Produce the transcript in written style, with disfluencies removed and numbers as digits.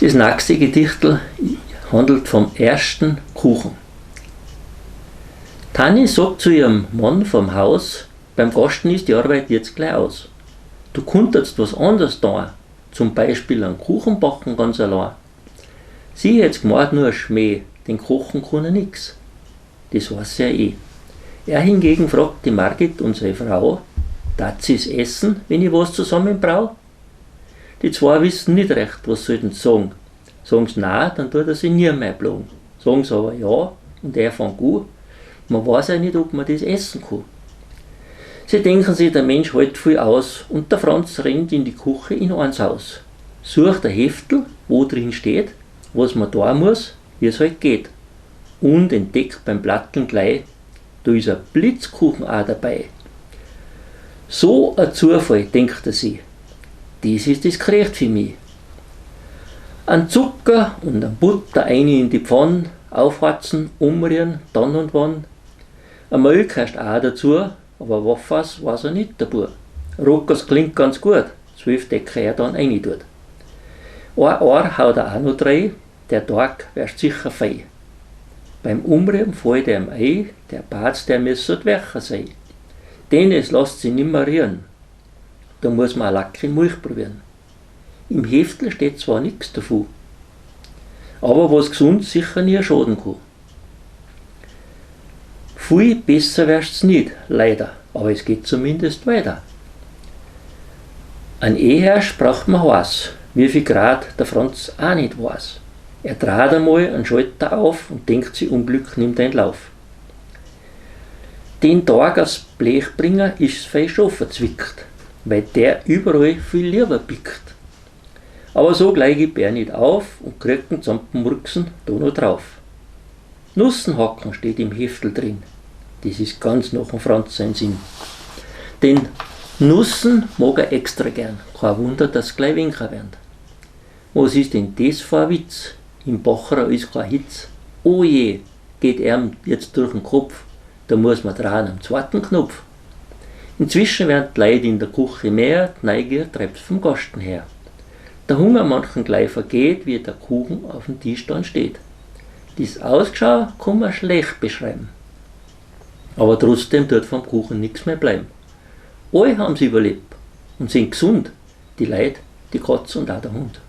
Das nächste Gedichtel handelt vom ersten Kuchen. Tanni sagt zu ihrem Mann vom Haus, beim Gasten ist die Arbeit jetzt gleich aus. Du könntest was anderes tun, zum Beispiel einen Kuchen backen ganz allein. Sie hätt's gemeint nur ein Schmäh, den kochen kann er nix. Das weiß er eh. Er hingegen fragt die Margit, unsere Frau, darf sie's essen, wenn ich was zusammen brau? Die zwei wissen nicht recht, was sollten sie sagen. Sagen sie nein, dann tut er sich nie mehr blagen. Sagen sie aber ja, und er fängt an, man weiß ja nicht, ob man das essen kann. Sie denken sich, der Mensch hält viel aus und der Franz rennt in die Küche in eins Haus. Sucht ein Heftel, wo drin steht, was man tun muss, wie es halt geht. Und entdeckt beim Platteln gleich, da ist ein Blitzkuchen auch dabei. So ein Zufall, denkt er sich. Das ist das Gericht für mich. Ein Zucker und ein Butter rein in die Pfanne, aufhatzen, umrühren, dann und wann. Ein Milch heißt auch dazu, aber was weiß er nicht dabei. Rockers klingt ganz gut, 12 Decke er dann rein tut. Ein Ohr haut er auch noch rein, der Tag wärst sicher fein. Beim Umrühren fällt er ihm ein, der Bart, der müsste weicher sein. Denn es lässt sich nimmer rühren. Da muss man eine leckere Milch probieren. Im Heftel steht zwar nichts davon, aber was gesund sicher nie schaden kann. Viel besser wär's nicht, leider, aber es geht zumindest weiter. Ein Eheherrsch braucht man heiß, wie viel Grad der Franz auch nicht weiß. Er dreht einmal einen Schalter auf und denkt sich, Unglück nimmt einen Lauf. Den Tag als Blechbringer ist fein schon verzwickt, weil der überall viel lieber pickt. Aber so gleich gibt er nicht auf und kriegt den Zampenmurksen da noch drauf. Nussenhacken steht im Heftel drin. Das ist ganz nach dem Franz sein Sinn. Denn Nussen mag er extra gern. Kein Wunder, dass gleich weniger werden. Was ist denn das für ein Witz? Im Bacher ist kein Hitz. Oh je, geht ihm jetzt durch den Kopf. Da muss man drehen am zweiten Knopf. Inzwischen werden die Leute in der Küche mehr, die Neugier treibt vom Gasten her. Der Hunger manchen gleich vergeht, wie der Kuchen auf dem Tisch dann steht. Das Ausschau kann man schlecht beschreiben. Aber trotzdem tut vom Kuchen nichts mehr bleiben. Alle haben sie überlebt und sind gesund, die Leute, die Katze und auch der Hund.